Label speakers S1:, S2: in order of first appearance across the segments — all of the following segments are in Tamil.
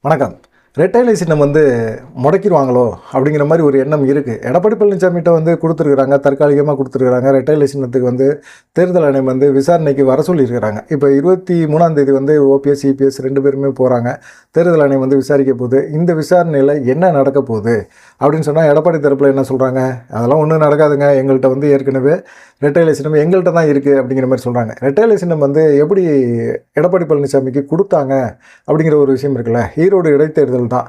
S1: வணக்கம். ரெட்டைலை சின்னம் முடக்கிடுவாங்களோ அப்படிங்கிற மாதிரி ஒரு எண்ணம் இருக்குது. எடப்பாடி பழனிசாமிகிட்ட கொடுத்துருக்குறாங்க, தற்காலிகமாக கொடுத்துருக்குறாங்க. ரெட்டைலை சின்னத்துக்கு தேர்தல் ஆணையம் விசாரணைக்கு வர சொல்லியிருக்கிறாங்க. இப்போ 23ஆம் தேதி ஓபிஎஸ் இபிஎஸ் 2 பேருமே போகிறாங்க. தேர்தல் ஆணையம் விசாரிக்க போகுது. இந்த விசாரணையில் என்ன நடக்க போகுது அப்படின்னு சொன்னால் எடப்பாடி தரப்பில் என்ன சொல்கிறாங்க, அதெல்லாம் ஒன்றும் நடக்காதுங்க, எங்கள்கிட்ட ஏற்கனவே ரெட்டைலை சின்னம் எங்கள்கிட்ட தான் இருக்குது அப்படிங்கிற மாதிரி சொல்கிறாங்க. ரெட்டைலை சின்னம் எப்படி எடப்பாடி பழனிசாமிக்கு கொடுத்தாங்க அப்படிங்கிற ஒரு விஷயம் இருக்குல்ல. ஈரோடு இடைத்தேர்தல் தான்.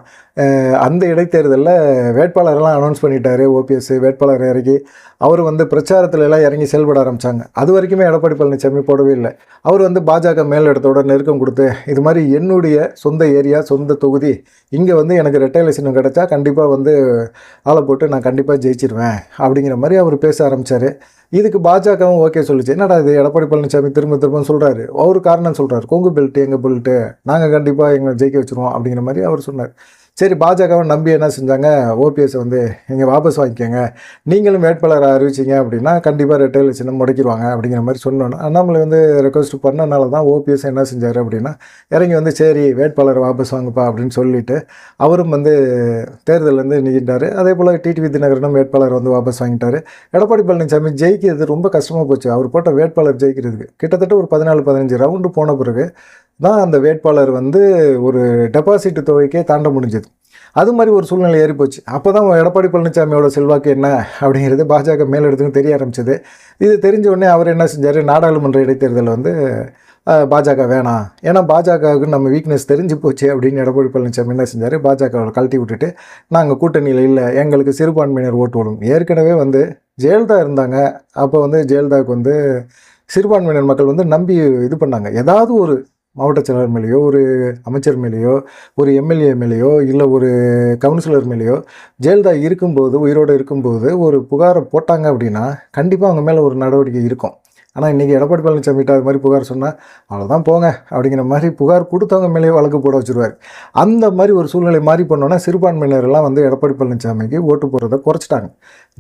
S1: அந்த இடைத்தேர்தலில் வேட்பாளரெல்லாம் அனௌன்ஸ் பண்ணிட்டாரு. ஓபிஎஸ் வேட்பாளர் இறங்கி அவர் பிரச்சாரத்துல எல்லாம் இறங்கி செயல்பட ஆரம்பித்தாங்க. அது வரைக்குமே எடப்பாடி பழனிசாமி போடவே இல்லை. அவர் பாஜக மேலிடத்தோட நெருக்கம் கொடுத்து இது மாதிரி என்னுடைய சொந்த ஏரியா, சொந்த தொகுதி, இங்கே எனக்கு ரெட்டைலை சின்னம் கிடச்சா கண்டிப்பாக ஆளை போட்டு நான் கண்டிப்பாக ஜெயிச்சிருவேன் அப்படிங்கிற மாதிரி அவர் பேச ஆரம்பித்தார். இதுக்கு பாஜகவும் ஓகே சொல்லிச்சு. என்னடா இது எடப்பாடி பழனிசாமி திரும்ப திரும்ப சொல்கிறாரு. அவர் காரணம் சொல்கிறார், கொங்கு பெல்ட்டு எங்கள் பெல்ட்டு, நாங்கள் கண்டிப்பாக எங்களை ஜெயிக்க வச்சுருவோம் அப்படிங்கிற மாதிரி அவர் சொன்னார். சரி, பாஜகவை நம்பி என்ன செஞ்சாங்க, ஓபிஎஸ் நீங்கள் வாபஸ் வாங்கிக்கோங்க, நீங்களும் வேட்பாளரை அறிவிச்சிங்க அப்படின்னா கண்டிப்பாக ரெட்டைலை சின்னம் முடக்கிடுவாங்க அப்படிங்கிற மாதிரி சொன்னோன்னு அண்ணாமலை ரெக்வஸ்ட் பண்ணனால தான் ஓபிஎஸ் என்ன செஞ்சார் அப்படின்னா இறங்கி சரி வேட்பாளரை வாபஸ் வாங்கப்பா அப்படின்னு சொல்லிவிட்டு அவரும் தேர்தல் நீக்கிட்டார். அதே போல் டிடிவி தினகரனும் வேட்பாளர் வாபஸ் வாங்கிட்டார். எடப்பாடி பழனிசாமி ஜெயிக்கிறது ரொம்ப கஷ்டமாக போச்சு. அவர் போட்ட வேட்பாளர் ஜெயிக்கிறதுக்கு கிட்டத்தட்ட ஒரு 14-15 ரவுண்டு போன பிறகு தான் அந்த வேட்பாளர் ஒரு டெபாசிட் தொகைக்கே தாண்ட முடிஞ்சது. அது மாதிரி ஒரு சூழ்நிலை ஏறிப்போச்சு. அப்போ தான் எடப்பாடி பழனிசாமியோட செல்வாக்கு என்ன அப்படிங்கிறது பாஜக மேலிடத்துக்கும் தெரிய ஆரம்பிச்சது. இது தெரிஞ்ச உடனே அவர் என்ன செஞ்சார், நாடாளுமன்ற இடைத்தேர்தல் பாஜக வேணாம், ஏன்னா பாஜகவுக்கு நம்ம வீக்னஸ் தெரிஞ்சு போச்சு அப்படின்னு எடப்பாடி பழனிசாமி என்ன செஞ்சார், பாஜகவை கழட்டி விட்டுட்டு நாங்கள் கூட்டணியில் இல்லை, எங்களுக்கு சிறுபான்மையினர் ஓட்டு விடும். ஏற்கனவே ஜெயலலிதா இருந்தாங்க. அப்போ ஜெயலலிதாவுக்கு சிறுபான்மையினர் மக்கள் நம்பி இது பண்ணாங்க. ஏதாவது ஒரு மாவட்ட செயலர் மேலேயோ, ஒரு அமைச்சர் மேலேயோ, ஒரு எம்எல்ஏ மேலேயோ, இல்லை ஒரு கவுன்சிலர் மேலேயோ ஜெயலலிதா இருக்கும்போது, உயிரோடு இருக்கும்போது ஒரு புகாரை போட்டாங்க அப்படின்னா கண்டிப்பாக அவங்க மேலே ஒரு நடவடிக்கை இருக்கும். ஆனால் இன்றைக்கி எடப்பாடி பழனிசாமிகிட்ட அது மாதிரி புகார் சொன்னால் அவ்வளோதான் போங்க அப்படிங்கிற மாதிரி புகார் கொடுத்தவங்க மேலேயே வழக்கு போட வச்சுருவார். அந்த மாதிரி ஒரு சூழ்நிலை மாறி பண்ணோன்னா சிறுபான்மையினரெல்லாம் எடப்பாடி பழனிசாமிக்கு ஓட்டு போடுறதை குறைச்சிட்டாங்க.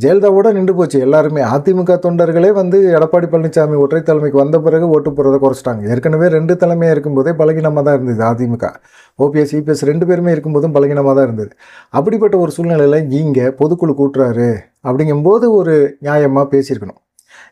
S1: ஜெயலலிதாவோட நின்று போச்சு எல்லாருமே. அதிமுக தொண்டர்களே எடப்பாடி பழனிசாமி ஒற்றை தலைமைக்கு வந்த பிறகு ஓட்டு போடுறதை குறைச்சிட்டாங்க. ஏற்கனவே 2 தலைமையாக இருக்கும்போதே பலகீனமாக தான் இருந்தது அதிமுக. ஓபிஎஸ் இபிஎஸ் 2 பேருமே இருக்கும்போதும் பலகீனமாக தான் இருந்தது. அப்படிப்பட்ட ஒரு சூழ்நிலையில் இங்கே பொதுக்குழு கூட்டுறாரு அப்படிங்கும்போது ஒரு நியாயமாக பேசியிருக்கணும்.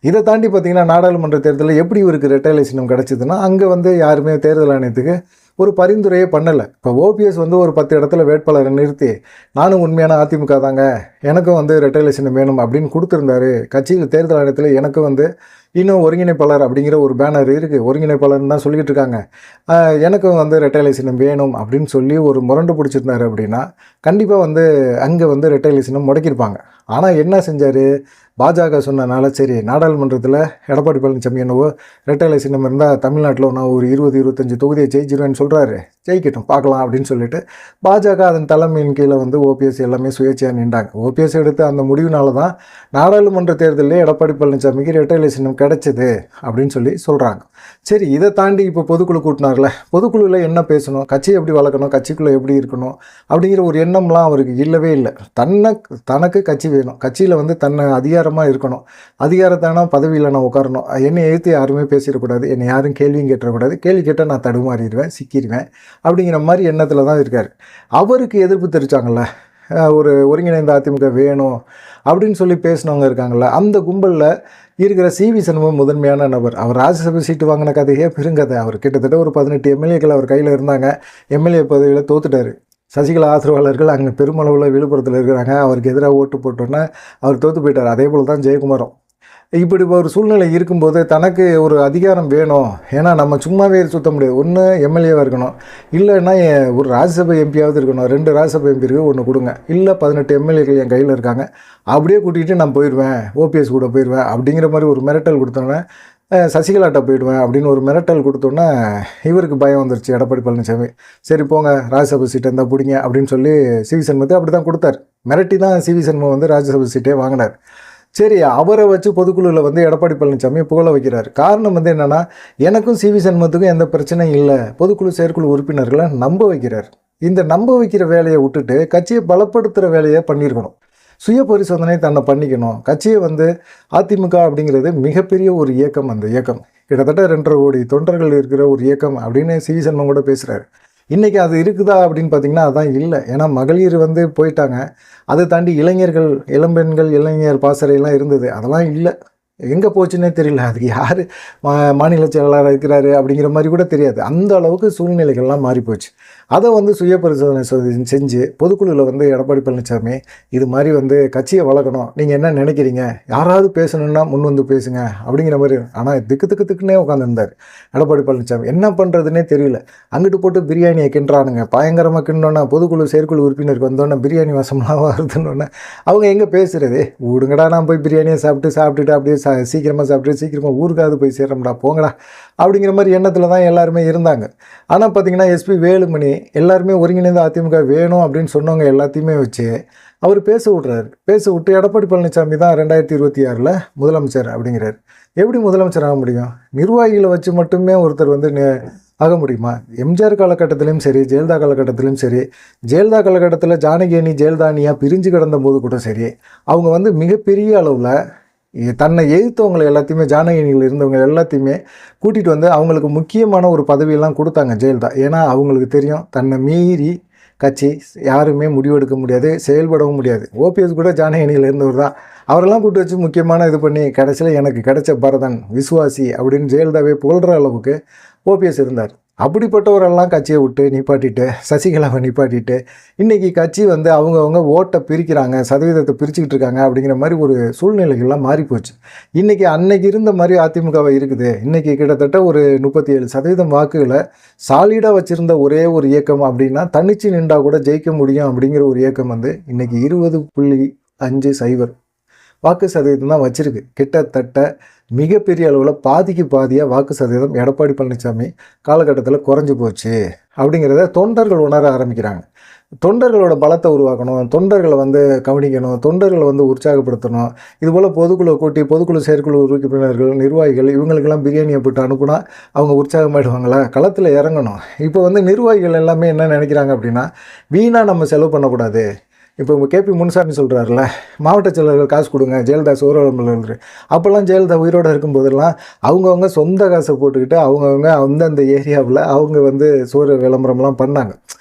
S1: இதை தாண்டி பார்த்திங்கன்னா நாடாளுமன்ற தேர்தலில் எப்படி இவருக்கு ரெட்டைலை சின்னம் கிடச்சிதுன்னா அங்கே யாருமே தேர்தல் ஆணையத்துக்கு ஒரு பரிந்துரையே பண்ணலை. இப்போ ஓபிஎஸ் ஒரு 10 இடத்துல வேட்பாளரை நிறுத்தி நானும் உண்மையான அதிமுக தாங்க, எனக்கும் ரெட்டைலை சின்னம் வேணும் அப்படின்னு கொடுத்துருந்தாரு. கட்சியில் தேர்தல் ஆணையத்தில் எனக்கும் இன்னும் ஒருங்கிணைப்பாளர் அப்படிங்கிற ஒரு பேனர் இருக்குது, ஒருங்கிணைப்பாளர்னு தான் சொல்லிக்கிட்டு இருக்காங்க, எனக்கும் ரெட்டைலை சின்னம் வேணும் அப்படின்னு சொல்லி ஒரு முரண்டு பிடிச்சிருந்தாரு அப்படின்னா கண்டிப்பாக அங்கே ரெட்டைலை சின்னம் முடக்கியிருப்பாங்க. ஆனால் என்ன செஞ்சார், பாஜக சொன்னனால சரி நாடாளுமன்றத்தில் எடப்பாடி பழனிசாமி என்னவோ ரெட்டைலை சின்னம் இருந்தால் தமிழ்நாட்டில் நான் ஒரு 20-25 தொகுதியை ஜெயிச்சிருவேன்னு சொல்கிறாரு, ஜெயிக்கட்டும் பார்க்கலாம் அப்படின்னு சொல்லிட்டு பாஜக அதன் தலைமையின் கீழே ஓபிஎஸ் எல்லாமே சுயேட்சையாக நின்றாங்க. ஓபிஎஸ் எடுத்து அந்த முடிவுனால தான் நாடாளுமன்ற தேர்தலில் எடப்பாடி பழனிசாமிக்கு ரெட்டைலை சின்னம் கிடைச்சது அப்படின்னு சொல்லி சொல்கிறாங்க. சரி, இதை தாண்டி இப்போ பொதுக்குழு கூட்டினார்ல, பொதுக்குழுவில் என்ன பேசணும், கட்சியை எப்படி வளர்க்கணும், கட்சிக்குள்ளே எப்படி இருக்கணும் அப்படிங்கிற ஒரு எண்ணம்லாம் அவருக்கு இல்லவே இல்லை. தனக்கு கட்சி வேணும், கட்சியில் தன்னை அதிகாரமாக இருக்கணும், அதிகாரத்தான பதவியில் நான் உட்காரணும், என்னை எழுத்து யாருமே பேசிடக்கூடாது, என்னை யாரும் கேள்வியும் கேட்டக்கூடாது, கேள்வி கேட்டால் நான் தடுமாறிடுவேன், சிக்கிடுவேன் அப்படிங்கிற மாதிரி எண்ணத்தில் தான் இருக்கார். அவருக்கு எதிர்ப்பு தெரிவித்தாங்கள்ல, ஒரு ஒருங்கிணைந்த அதிமுக வேணும் அப்படின்னு சொல்லி பேசினவங்க இருக்காங்கள்ல, அந்த கும்பலில் இருக்கிற சிவி சண்முகம் முதன்மையான நபர். அவர் ராஜ்யசபை சீட்டு வாங்கின கதையே பெருங்கதை. அவர் கிட்டத்தட்ட ஒரு 18 எம்எல்ஏக்கள் அவர் கையில் இருந்தாங்க. எம்எல்ஏ பதவியில் தோத்துட்டார். சசிகலா ஆதரவாளர்கள் அங்கே பெருமளவில் விழுப்புரத்தில் இருக்கிறாங்க. அவருக்கு எதிராக ஓட்டு போட்டோன்னே அவர் தோற்று போயிட்டார். அதே போல் தான் ஜெயக்குமாரும். இப்படி ஒரு சூழ்நிலை இருக்கும்போது தனக்கு ஒரு அதிகாரம் வேணும், ஏன்னா நம்ம சும்மாவே சுற்ற முடியாது. ஒன்று எம்எல்ஏவாக இருக்கணும், இல்லைன்னா ஒரு ராஜ்யசபை எம்பியாவது இருக்கணும். 2 ராஜ்யசபை எம்பி இருக்குது, ஒன்று கொடுங்க, இல்லை 18 எம்எல்ஏக்கள் என் கையில் இருக்காங்க, அப்படியே கூட்டிகிட்டு நான் போயிடுவேன், ஓபிஎஸ் கூட போயிடுவேன் அப்படிங்கிற மாதிரி ஒரு மிரட்டல் கொடுத்தோன்னே, சசிகலாட்ட போயிடுவேன் அப்படின்னு ஒரு மிரட்டல் கொடுத்தோன்னே இவருக்கு பயம் வந்துருச்சு எடப்பாடி பழனிசாமி. சரி போங்க, ராஜ்யசபை சீட்டை இருந்தால் பிடிங்க அப்படின்னு சொல்லி சிவி சண்முகத்தை அப்படி தான் கொடுத்தார். மிரட்டி தான் சிவி சண்முகம் ராஜ்யசபை சீட்டே வாங்கினார். சரி, அவரை வச்சு பொதுக்குழுவில் எடப்பாடி பழனிசாமி புகழ வைக்கிறார். காரணம் என்னென்னா, எனக்கும் சிவி சண்முகத்துக்கும் எந்த பிரச்சனையும் இல்லை, பொதுக்குழு செயற்குழு உறுப்பினர்களை நம்ப வைக்கிறார். இந்த நம்ப வைக்கிற வேலையை விட்டுட்டு கட்சியை பலப்படுத்துகிற வேலையை பண்ணியிருக்கணும். சுய பரிசோதனை தன்னை பண்ணிக்கணும். கட்சியை அதிமுக அப்படிங்கிறது மிகப்பெரிய ஒரு இயக்கம். அந்த இயக்கம் கிட்டத்தட்ட 2.5 கோடி தொண்டர்கள் இருக்கிற ஒரு இயக்கம் அப்படின்னு சிவி சண்முகம் கூட பேசுகிறார். இன்றைக்கி அது இருக்குதா அப்படின்னு பார்த்திங்கன்னா அதான் இல்லை. ஏன்னா மகளிர் வந்து போயிட்டாங்க. அதை தாண்டி இளைஞர்கள், இளம்பெண்கள், இளைஞர் பாசறைலாம் இருந்தது. அதெல்லாம் இல்லை. எங்கே போச்சுன்னே தெரியல. அதுக்கு யார் மாநில செயலாளராக இருக்கிறாரு அப்படிங்கிற மாதிரி கூட தெரியாது. அந்த அளவுக்கு சூழ்நிலைகள்லாம் மாறிப்போச்சு. அதை வந்து சுய பரிசோதனை செஞ்சு பொதுக்குழுவில் வந்து எடப்பாடி பழனிசாமி இது மாதிரி வந்து கட்சியை வளர்க்கணும், நீங்கள் என்ன நினைக்கிறீங்க, யாராவது பேசணுன்னா முன் வந்து பேசுங்க அப்படிங்கிற மாதிரி. ஆனால் திக்குன்னே உட்காந்துருந்தார் எடப்பாடி பழனிசாமி. என்ன பண்ணுறதுனே தெரியல. அங்கிட்டு போட்டு பிரியாணியை கிண்டுறானுங்க. பயங்கரமாக கிண்டோன்னா பொதுக்குழு செயற்குழு உறுப்பினருக்கு வந்தோன்னே பிரியாணி வசம்லாம் வருதுன்னொன்னே அவங்க எங்கே பேசுகிறது? விடுங்கடா, நான் போய் பிரியாணியை சாப்பிட்டுட்டு அப்படியே சீக்கிரமாக சாப்பிட்டு சீக்கிரமாக ஊருக்காவது போய் சேர்றோம்டா போங்கடா அப்படிங்கிற மாதிரி எண்ணத்தில் தான் எல்லாருமே இருந்தாங்க. ஆனால் பார்த்திங்கன்னா எஸ்பி வேலுமணி எல்லாருமே ஒருங்கிணைந்த அதிமுக வேணும் அப்படின்னு சொன்னவங்க எல்லாத்தையுமே வச்சு அவர் பேச விட்டு எடப்பாடி பழனிசாமி தான் 2026 முதலமைச்சர் அப்படிங்கிறார். எப்படி முதலமைச்சர் ஆக முடியும்? நிர்வாகிகளை வச்சு மட்டுமே ஒருத்தர் வந்து ஆக முடியுமா? எம்ஜிஆர் காலகட்டத்திலையும் சரி, ஜெயலலிதா காலகட்டத்திலையும் சரி, ஜெயலலிதா காலகட்டத்தில் ஜானகி அணி ஜெயலலிதானியாக பிரிஞ்சு கிடந்த போது கூட சரி, அவங்க வந்து மிகப்பெரிய அளவில் தன்னை எதிர்த்தவங்களை எல்லாத்தையுமே, ஜானகி அணியில் இருந்தவங்க எல்லாத்தையுமே கூட்டிகிட்டு வந்து அவங்களுக்கு முக்கியமான ஒரு பதவியெல்லாம் கொடுத்தாங்க ஜெயலலிதா. ஏன்னா அவங்களுக்கு தெரியும் தன்னை மீறி கட்சி யாருமே முடிவெடுக்க முடியாது, செயல்படவும் முடியாது. ஓபிஎஸ் கூட ஜானகி அணியில் இருந்தவர் தான். அவரெல்லாம் கூப்பிட்டு வச்சு முக்கியமான இது பண்ணி கடைசியில் எனக்கு கிடைச்ச பரதன் விசுவாசி அப்படின்னு ஜெயலலிதாவே புகழ்கிற அளவுக்கு ஓபிஎஸ் இருந்தார். அப்படிப்பட்டவரெல்லாம் கட்சியை விட்டு நிப்பாட்டிட்டு, சசிகலாவை நிப்பாட்டிட்டு, இன்றைக்கி கட்சி வந்து அவங்கவுங்க ஓட்டை பிரிக்கிறாங்க, சதவீதத்தை பிரிச்சுக்கிட்டு இருக்காங்க அப்படிங்கிற மாதிரி ஒரு சூழ்நிலைகள்லாம் மாறிப்போச்சு. இன்றைக்கி அன்னைக்கு இருந்த மாதிரி அதிமுகவை இருக்குது. இன்றைக்கி கிட்டத்தட்ட ஒரு 37% வாக்குகளை சாலிடாக வச்சுருந்த ஒரே ஒரு இயக்கம் அப்படின்னா தனிச்சு நின்றா கூட ஜெயிக்க முடியும் அப்படிங்கிற ஒரு இயக்கம் வந்து இன்றைக்கி 20.50 வாக்கு சதவீதம் தான் வச்சுருக்கு. கிட்டத்தட்ட மிகப்பெரிய அளவில் பாதியாக வாக்கு சதவீதம் எடப்பாடி பழனிசாமி காலகட்டத்தில் குறைஞ்சி போச்சு அப்படிங்கிறத தொண்டர்கள் உணர ஆரம்பிக்கிறாங்க. தொண்டர்களோட பலத்தை உருவாக்கணும், தொண்டர்களை வந்து கவனிக்கணும், தொண்டர்களை வந்து உற்சாகப்படுத்தணும். இதுபோல் பொதுக்குழு செயற்குழு உறுப்பினர்கள், நிர்வாகிகள் இவங்களுக்கெல்லாம் பிரியாணியை போட்டு அனுப்புனா அவங்க உற்சாகமாயிடுவாங்களா? களத்தில் இறங்கணும். இப்போ வந்து நிர்வாகிகள் எல்லாமே என்ன நினைக்கிறாங்க அப்படின்னா, வீணாக நம்ம செலவு பண்ணக்கூடாது. இப்போ கேபி முனுசாமி சொல்கிறாருல, மாவட்ட செயலர்கள் காசு கொடுங்க, ஜெயலலிதா சோழ அப்போல்லாம் ஜெயலலிதா உயிரோடு இருக்கும்போதெல்லாம் அவங்கவுங்க சொந்த காசை போட்டுக்கிட்டு அவங்கவுங்க அந்தந்த ஏரியாவில் அவங்க வந்து சோறு விளம்பரம்லாம் பண்ணாங்க.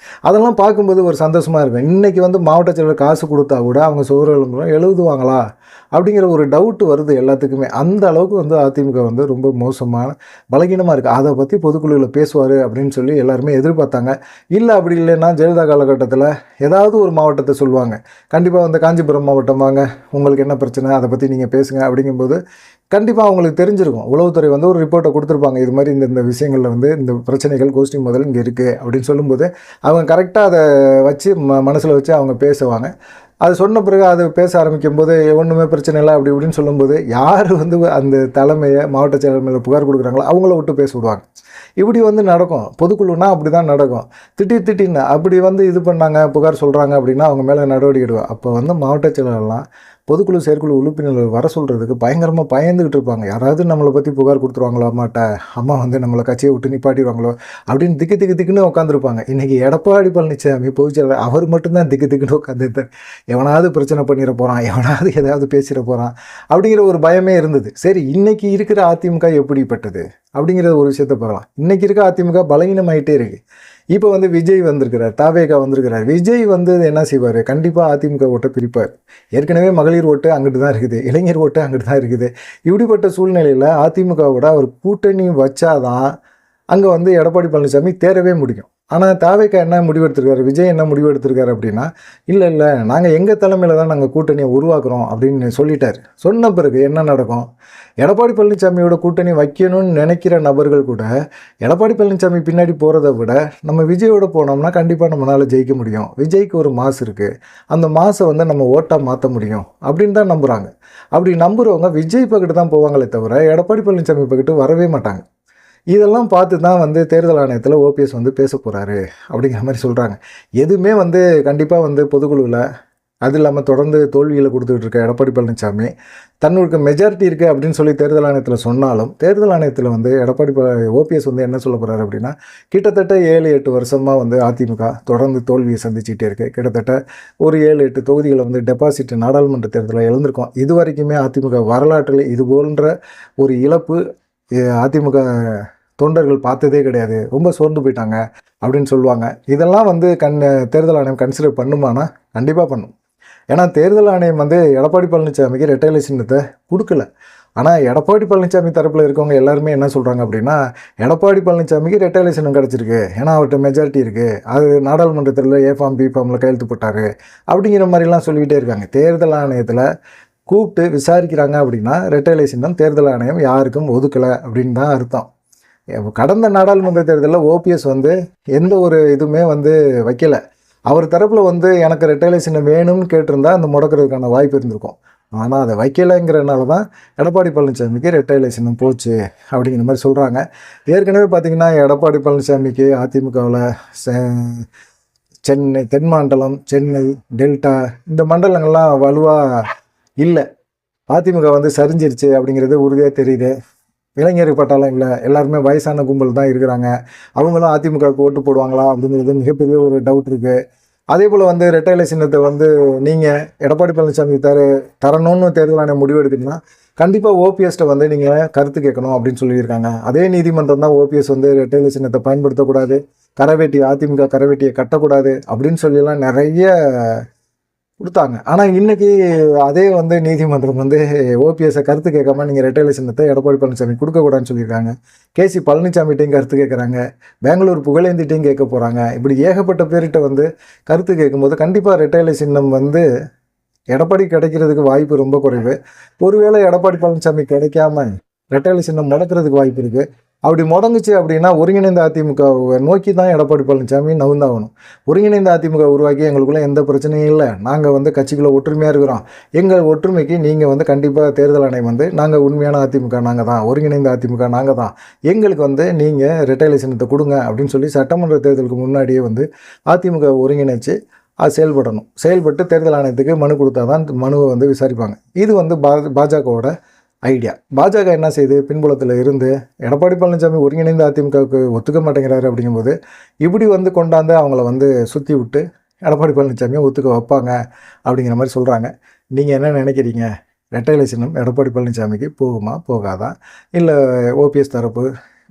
S1: அதெல்லாம் பார்க்கும்போது ஒரு சந்தோஷமாக இருக்கும். இன்றைக்கி வந்து மாவட்ட செயலர் காசு கொடுத்தா கூட அவங்க சோறு விளம்பரம் எழுதுவாங்களா அப்படிங்கிற ஒரு டவுட்டு வருது எல்லாத்துக்குமே. அந்த அளவுக்கு வந்து அதிமுக வந்து ரொம்ப மோசமான பலகீனமாக இருக்குது. அதை பற்றி பொதுக்குழுவில் பேசுவார் அப்படின்னு சொல்லி எல்லாருமே எதிர்பார்த்தாங்க. இல்லை அப்படி இல்லைன்னா ஜெயலலிதா காலகட்டத்தில் ஏதாவது ஒரு மாவட்டத்தை சொல்லுவாங்க. கண்டிப்பாக வந்து காஞ்சிபுரம் மாவட்டம் வாங்க, உங்களுக்கு என்ன பிரச்சனை அதை பற்றி நீங்கள் பேசுங்க அப்படிங்கும்போது கண்டிப்பாக அவங்களுக்கு தெரிஞ்சிருக்கும். உளவுத்துறை வந்து ஒரு ரிப்போர்ட்டை கொடுத்துருப்பாங்க. இது மாதிரி இந்த விஷயங்களில் வந்து இந்த பிரச்சனைகள் கோஷ்டி முதல் இங்கே இருக்குது அப்படின்னு சொல்லும்போது அவங்க கரெக்டாக அதை வச்சு மனசில் வச்சு அவங்க பேசுவாங்க. அது சொன்ன பிறகு அது பேச ஆரம்பிக்கும் போது ஒன்றுமே பிரச்சனை இல்லை அப்படி இப்படின்னு சொல்லும்போது யார் வந்து அந்த தலைமையை மாவட்ட செயலர் மேலே புகார் கொடுக்குறாங்களோ அவங்கள விட்டு பேச விடுவாங்க. இப்படி வந்து நடக்கும். பொதுக்குழுனா அப்படி தான் நடக்கும். திட்டின்னு அப்படி வந்து இது பண்ணாங்க, புகார் சொல்கிறாங்க அப்படின்னா அவங்க மேலே நடவடிக்கை எடுவோம். அப்போ வந்து மாவட்ட செயலர்லாம் பொதுக்குழு செயற்குழு உறுப்பினர்கள் வர சொல்கிறதுக்கு பயங்கரமாக பயந்துக்கிட்டு இருப்பாங்க. யாராவது நம்மளை பற்றி புகார் கொடுத்துருவாங்களோ, அம்மா வந்து நம்மளை கட்சியை விட்டு நிப்பாட்டிடுவாங்களோ அப்படின்னு திக்குன்னு உட்காந்துருப்பாங்க. இன்றைக்கி எடப்பாடி பழனிசாமி பொதுச்செயலாளர் அவர் மட்டும்தான் திக்குன்னு உட்காந்துருந்தார். எவனாவது பிரச்சனை பண்ணிட போகிறான், எவனாவது ஏதாவது பேசிட போகிறான் அப்படிங்கிற ஒரு பயமே இருந்தது. சரி, இன்றைக்கி இருக்கிற அதிமுக எப்படிப்பட்டது அப்படிங்கிற ஒரு விஷயத்தை பார்க்கலாம். இன்றைக்கி இருக்க அதிமுக பலகீனமாயிட்டே இருக்குது. இப்போ வந்து விஜய் வந்திருக்கிறார், தாவேகா வந்திருக்கிறார். விஜய் வந்து என்ன செய்வார்? கண்டிப்பாக அதிமுக ஓட்டை பிரிப்பார். ஏற்கனவே மகளிர் ஓட்டு அங்கிட்டு தான் இருக்குது, இளைஞர் ஓட்டு அங்கிட்டு தான் இருக்குது. இப்படிப்பட்ட சூழ்நிலையில் அதிமுகவோட அவர் கூட்டணி வச்சாதான் அங்கே வந்து எடப்பாடி பழனிசாமி தேரவே முடியும். ஆனால் தாவேக்கா என்ன முடிவெடுத்திருக்காரு, விஜய் என்ன முடிவெடுத்திருக்காரு அப்படின்னா, இல்லை நாங்கள் எங்கள் தலைமையில் தான் நாங்கள் கூட்டணியை உருவாக்குறோம் அப்படின்னு சொல்லிட்டார். சொன்ன பிறகு என்ன நடக்கும்? எடப்பாடி பழனிசாமியோட கூட்டணி வைக்கணும்னு நினைக்கிற நபர்கள் கூட எடப்பாடி பழனிசாமி பின்னாடி போகிறத விட நம்ம விஜயோட போனோம்னா கண்டிப்பாக நம்மளால் ஜெயிக்க முடியும், விஜய்க்கு ஒரு மாசு இருக்குது, அந்த மாசை வந்து நம்ம ஓட்டாக மாற்ற முடியும் அப்படின்னு தான் நம்புகிறாங்க. அப்படி நம்புகிறவங்க விஜய் பக்கத்து தான் போவாங்களே தவிர எடப்பாடி பழனிசாமி பக்கத்து வரவே மாட்டாங்க. இதெல்லாம் பார்த்து தான் வந்து தேர்தல் ஆணையத்தில் ஓபிஎஸ் வந்து பேச போகிறாரு அப்படிங்கிற மாதிரி சொல்கிறாங்க. எதுவுமே வந்து கண்டிப்பாக வந்து பொதுக்குழுவில் அது இல்லாமல் தொடர்ந்து தோல்வியில் கொடுத்துக்கிட்டு இருக்க எடப்பாடி பழனிசாமி தன்னுக்கு மெஜாரிட்டி இருக்குது அப்படின்னு சொல்லி தேர்தல் ஆணையத்தில் சொன்னாலும் தேர்தல் ஆணையத்தில் வந்து ஓபிஎஸ் வந்து என்ன சொல்ல போகிறாரு அப்படின்னா, கிட்டத்தட்ட 7-8 வருஷமாக வந்து அதிமுக தொடர்ந்து தோல்வியை சந்திச்சுட்டே இருக்குது. கிட்டத்தட்ட ஒரு 7-8 தொகுதிகளை வந்து டெபாசிட் நாடாளுமன்ற தேர்தலில் இழந்திருக்கோம். இது வரைக்குமே அதிமுக வரலாற்றில் இது போன்ற ஒரு இழப்பு அதிமுக தொண்டர்கள் பார்த்ததே கிடையாது, ரொம்ப சோர்ந்து போயிட்டாங்க அப்படின்னு சொல்லுவாங்க. இதெல்லாம் வந்து தேர்தல் ஆணையம் கன்சிடர் பண்ணுமானா கண்டிப்பாக பண்ணும். ஏன்னா தேர்தல் ஆணையம் வந்து எடப்பாடி பழனிசாமிக்கு ரெட்டை இலை சின்னத்தை கொடுக்கல. ஆனால் எடப்பாடி பழனிசாமி தரப்பில் இருக்கவங்க எல்லாருமே என்ன சொல்கிறாங்க அப்படின்னா, எடப்பாடி பழனிசாமிக்கு ரெட்டை இலை சின்னம் கிடச்சிருக்கு, ஏன்னா அவர்கிட்ட மெஜாரிட்டி இருக்குது, அது நாடாளுமன்றத்தில் ஏ ஃபார்ம் பி ஃபார்மில் கையெழுத்து போட்டார் அப்படிங்கிற மாதிரிலாம் சொல்லிக்கிட்டே இருக்காங்க. தேர்தல் ஆணையத்தில் கூப்பிட்டு விசாரிக்கிறாங்க அப்படின்னா ரெட்டை இலை சின்னம் தேர்தல் ஆணையம் யாருக்கும் ஒதுக்கலை அப்படின்னு தான் அர்த்தம். கடந்த நாடாளுமன்ற தேர்தலில் ஓபிஎஸ் வந்து எந்த ஒரு இதுவுமே வந்து வைக்கலை. அவர் தரப்பில் வந்து எனக்கு ரெட்டை இலை சின்னம் வேணும்னு கேட்டிருந்தா அந்த முடக்கிறதுக்கான வாய்ப்பு இருந்திருக்கும். ஆனால் அதை வைக்கலைங்கிறனால தான் எடப்பாடி பழனிசாமிக்கு ரெட்டை இலை சின்னம் போச்சு அப்படிங்கிற மாதிரி சொல்கிறாங்க. ஏற்கனவே பார்த்திங்கன்னா எடப்பாடி பழனிசாமிக்கு அதிமுகவில் சென்னை தென் மண்டலம், சென்னை, டெல்டா இந்த மண்டலங்கள்லாம் வலுவாக இல்லை. அதிமுக வந்து சரிஞ்சிருச்சு அப்படிங்கிறது உறுதியாக தெரியுது. இளைஞர் பட்டாளம் இல்லை, எல்லாருமே வயசான கும்பல் தான் இருக்கிறாங்க. அவங்களும் அதிமுகவுக்கு ஓட்டு போடுவாங்களா அப்படிங்கிறது மிகப்பெரிய ஒரு டவுட் இருக்குது. அதே போல் வந்து ரெட்டை இலை சின்னத்தை வந்து நீங்கள் எடப்பாடி பழனிசாமி தரணும்னு தேர்தல் ஆணையம் முடிவு எடுத்தீங்கன்னா கண்டிப்பாக ஓபிஎஸ்ட்டை வந்து நீங்கள் கருத்து கேட்கணும் அப்படின்னு சொல்லியிருக்காங்க. அதே நீதிமன்றம் தான் ஓபிஎஸ் வந்து ரெட்டை இலை சின்னத்தை பயன்படுத்தக்கூடாது, கரவேட்டி அதிமுக கரவேட்டியை கட்டக்கூடாது அப்படின்னு சொல்லலாம் நிறைய கொடுத்தாங்க. ஆனால் இன்றைக்கி அதே வந்து நீதிமன்றம் வந்து ஓபிஎஸ்ஸை கருத்து கேட்காம நீங்கள் ரெட்டை இலை சின்னத்தை எடப்பாடி பழனிசாமி கொடுக்கக்கூடாதுன்னு சொல்லியிருக்காங்க. கேசி பழனிசாமிகிட்டையும் கருத்து கேட்குறாங்க, பெங்களூர் புகழேந்திட்டையும் கேட்க போகிறாங்க. இப்படி ஏகப்பட்ட பேர்கிட்ட வந்து கருத்து கேட்கும்போது கண்டிப்பாக ரெட்டை இலை சின்னம் வந்து எடப்பாடி கிடைக்கிறதுக்கு வாய்ப்பு ரொம்ப குறைவு. ஒருவேளை எடப்பாடி பழனிசாமி கிடைக்காம ரெட்டை இலை சின்னம் முடக்கிறதுக்கு வாய்ப்பு இருக்குது. அப்படி முடங்குச்சு அப்படின்னா ஒருங்கிணைந்த அதிமுகவை நோக்கி தான் எடப்பாடி பழனிசாமி நவுந்தாகணும். ஒருங்கிணைந்த அதிமுக உருவாக்கி எங்களுக்குள்ளே எந்த பிரச்சனையும் இல்லை, நாங்கள் வந்து கட்சிக்குள்ளே ஒற்றுமையாக இருக்கிறோம், எங்கள் ஒற்றுமைக்கு நீங்கள் வந்து கண்டிப்பாக தேர்தல் ஆணையம் வந்து நாங்கள் உண்மையான அதிமுக நாங்கள் தான், ஒருங்கிணைந்த அதிமுக நாங்கள் தான், எங்களுக்கு வந்து நீங்கள் ரெட்டை இலை சின்னத்தை கொடுங்க அப்படின்னு சொல்லி சட்டமன்ற தேர்தலுக்கு முன்னாடியே வந்து அதிமுக ஒருங்கிணைச்சு அது செயல்பட்டு தேர்தல் ஆணையத்துக்கு மனு கொடுத்தா தான் மனுவை வந்து விசாரிப்பாங்க. இது வந்து பாஜகவோட ஐடியா. பாஜக என்ன செய்யுது, பின்புலத்தில் இருந்து எடப்பாடி பழனிசாமி ஒருங்கிணைந்த அதிமுகவுக்கு ஒத்துக்க மாட்டேங்கிறாரு அப்படிங்கும்போது இப்படி வந்து கொண்டாந்து அவங்கள வந்து சுற்றி விட்டு எடப்பாடி பழனிசாமியை ஒத்துக்க வைப்பாங்க அப்படிங்கிற மாதிரி சொல்கிறாங்க. நீங்கள் என்ன நினைக்கிறீங்க? ரெட்டை இலை சின்னம் எடப்பாடி பழனிசாமிக்கு போகுமா போகாதா? இல்லை ஓபிஎஸ் தரப்பு,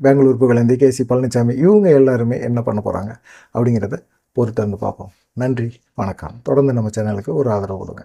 S1: பெங்களூர் புகழேந்தி, கேசி பழனிசாமி இவங்க எல்லாருமே என்ன பண்ண போகிறாங்க அப்படிங்கிறத பொறுத்து வந்து பார்ப்போம். நன்றி, வணக்கம். தொடர்ந்து நம்ம சேனலுக்கு ஒரு ஆதரவு கொடுங்க.